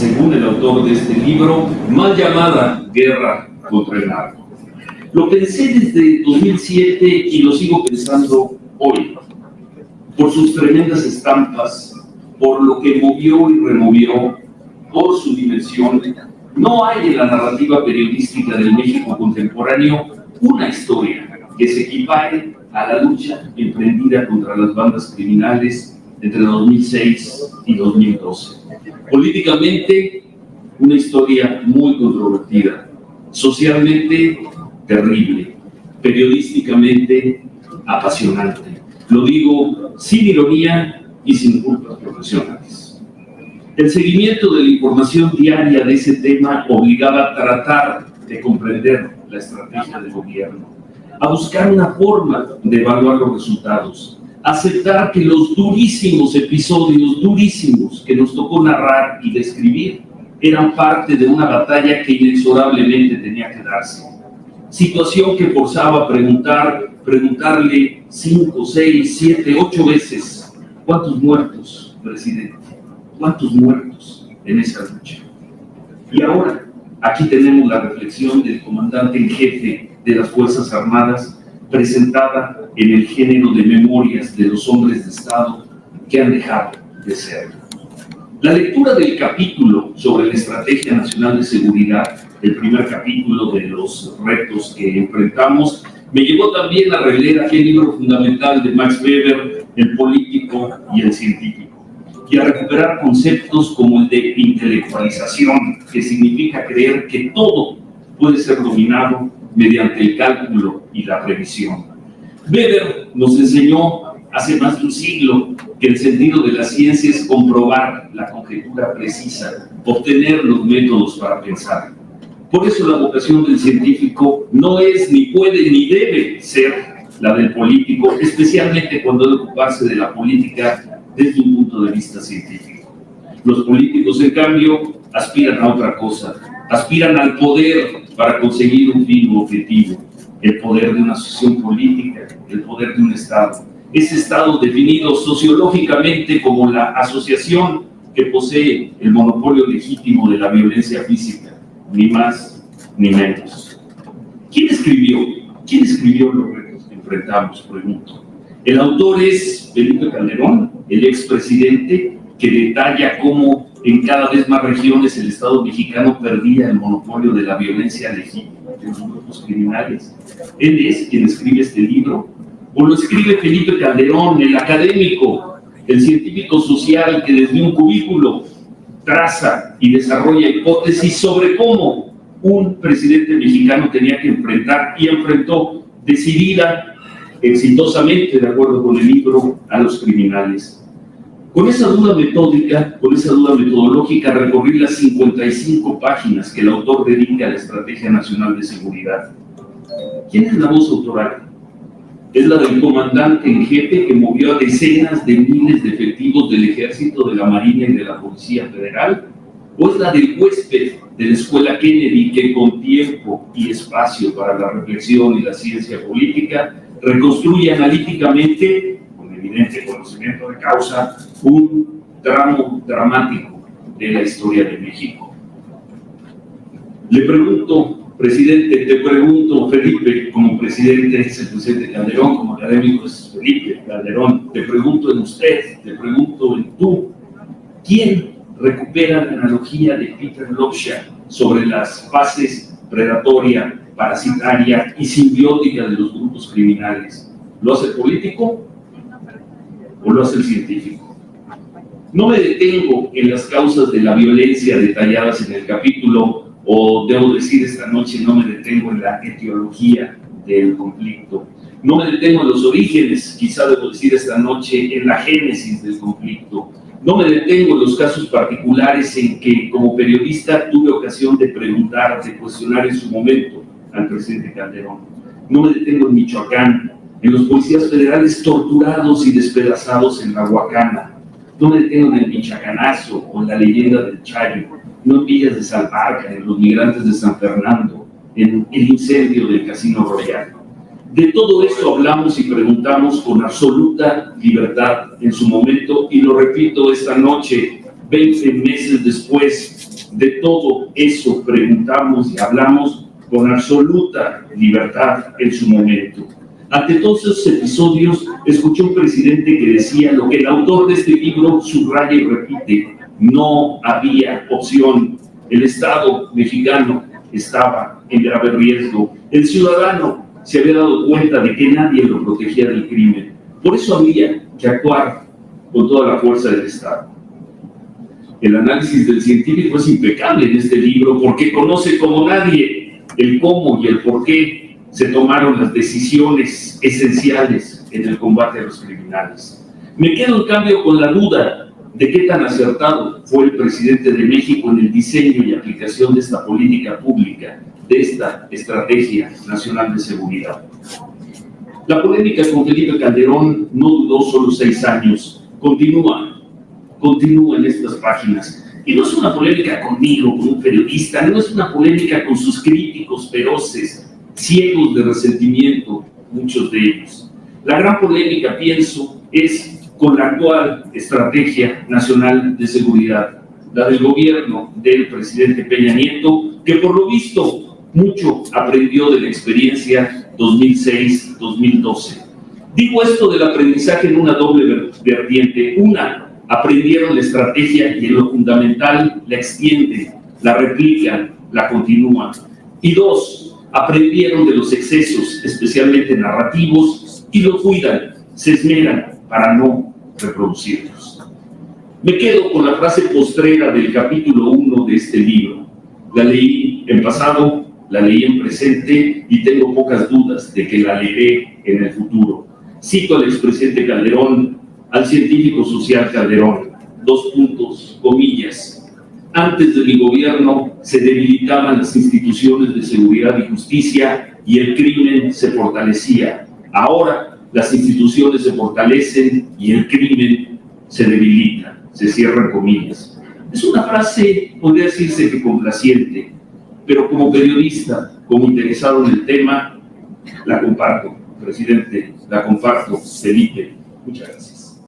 según el autor de este libro, mal llamada Guerra contra el Narco. Lo pensé desde 2007 y lo sigo pensando hoy, por sus tremendas estampas, por lo que movió y removió, por su dimensión. No hay en la narrativa periodística del México contemporáneo una historia que se equipare a la lucha emprendida contra las bandas criminales entre 2006 y 2012. Políticamente, una historia muy controvertida, socialmente terrible, periodísticamente apasionante. Lo digo sin ironía y sin culpas profesionales. El seguimiento de la información diaria de ese tema obligaba a tratar de comprender la estrategia del gobierno, a buscar una forma de evaluar los resultados, aceptar que los durísimos episodios, durísimos, que nos tocó narrar y describir, eran parte de una batalla que inexorablemente tenía que darse. Situación que forzaba a preguntarle 5, 6, 7, 8 veces, ¿cuántos muertos, presidente? ¿Cuántos muertos en esa lucha? Y ahora, aquí tenemos la reflexión del comandante en jefe de las Fuerzas Armadas, presentada en el género de memorias de los hombres de Estado que han dejado de ser. La lectura del capítulo sobre la Estrategia Nacional de Seguridad, el primer capítulo de los retos que enfrentamos, me llevó también a releer aquel libro fundamental de Max Weber, El político y el científico, y a recuperar conceptos como el de intelectualización, que significa creer que todo puede ser dominado mediante el cálculo y la previsión. Weber nos enseñó hace más de un siglo que el sentido de la ciencia es comprobar la conjetura precisa, obtener los métodos para pensar. Por eso la vocación del científico no es, ni puede, ni debe ser la del político, especialmente cuando debe ocuparse de la política desde un punto de vista científico. Los políticos, en cambio, aspiran a otra cosa, aspiran al poder para conseguir un fin u objetivo, el poder de una asociación política, el poder de un Estado. Ese Estado definido sociológicamente como la asociación que posee el monopolio legítimo de la violencia física, ni más ni menos. ¿Quién escribió los retos que enfrentamos? Pregunto. El autor es Felipe Calderón, el expresidente, que detalla cómo en cada vez más regiones el Estado mexicano perdía el monopolio de la violencia legítima de los grupos criminales. Él es quien escribe este libro, o lo escribe Felipe Calderón, el académico, el científico social que desde un cubículo traza y desarrolla hipótesis sobre cómo un presidente mexicano tenía que enfrentar y enfrentó decidida, exitosamente, de acuerdo con el libro, a los criminales. Con esa duda metódica, con esa duda metodológica, recorrí las 55 páginas que el autor dedica a la Estrategia Nacional de Seguridad. ¿Quién es la voz autoral? ¿Es la del comandante en jefe que movió a decenas de miles de efectivos del Ejército, de la Marina y de la Policía Federal? ¿O es la del huésped de la Escuela Kennedy que, con tiempo y espacio para la reflexión y la ciencia política, reconstruye analíticamente, con evidente conocimiento de causa, un tramo dramático de la historia de México? Le pregunto, presidente, te pregunto, Felipe, como presidente es el presidente Calderón, como académico es Felipe Calderón, te pregunto en usted, te pregunto en tú, ¿quién recupera la analogía de Peter Lopsham sobre las fases predatoria, parasitaria y simbiótica de los grupos criminales? ¿Lo hace el político o lo hace el científico? No me detengo en las causas de la violencia detalladas en el capítulo, o debo decir esta noche, no me detengo en la etiología del conflicto. No me detengo en los orígenes, quizá debo decir esta noche, en la génesis del conflicto. No me detengo en los casos particulares en que, como periodista, tuve ocasión de preguntar, de cuestionar en su momento al presidente Calderón. No me detengo en Michoacán, en los policías federales torturados y despedazados en la Huacana. No me detengo en el Michoacanazo o en la leyenda del Chayo, no en Villas de Salvarca, en los migrantes de San Fernando, en el incendio del Casino Royal. De todo esto hablamos y preguntamos con absoluta libertad en su momento, y lo repito esta noche, 20 meses después, De todo eso preguntamos y hablamos con absoluta libertad en su momento. Ante todos esos episodios, escuché un presidente que decía lo que el autor de este libro subraya y repite: no había opción. El Estado mexicano estaba en grave riesgo. El ciudadano se había dado cuenta de que nadie lo protegía del crimen. Por eso había que actuar con toda la fuerza del Estado. El análisis del científico es impecable en este libro porque conoce como nadie el cómo y el por qué se tomaron las decisiones esenciales en el combate a los criminales. Me quedo en cambio con la duda de qué tan acertado fue el presidente de México en el diseño y aplicación de esta política pública, de esta Estrategia Nacional de Seguridad. La polémica con Felipe Calderón no duró solo 6 años, continúa en estas páginas. Y no es una polémica conmigo, con un periodista, no es una polémica con sus críticos feroces, ciegos de resentimiento, muchos de ellos. La gran polémica, pienso, es con la actual Estrategia Nacional de Seguridad, la del gobierno del presidente Peña Nieto, que por lo visto mucho aprendió de la experiencia 2006-2012. Digo esto del aprendizaje en una doble vertiente. Una, aprendieron la estrategia y en lo fundamental la extienden, la replican, la continúan. Y dos, aprendieron de los excesos, especialmente narrativos, y lo cuidan, se esmeran para no reproducirlos. Me quedo con la frase postrera del capítulo 1 de este libro. La leí en pasado, la leí en presente y tengo pocas dudas de que la leeré en el futuro. Cito al expresidente Calderón, al científico social Calderón, comillas, antes de mi gobierno se debilitaban las instituciones de seguridad y justicia y el crimen se fortalecía. Ahora las instituciones se fortalecen y el crimen se debilita, se cierran comillas. Es una frase, podría decirse que complaciente, pero como periodista, como interesado en el tema, la comparto, presidente, la comparto, Felipe. Muchas gracias.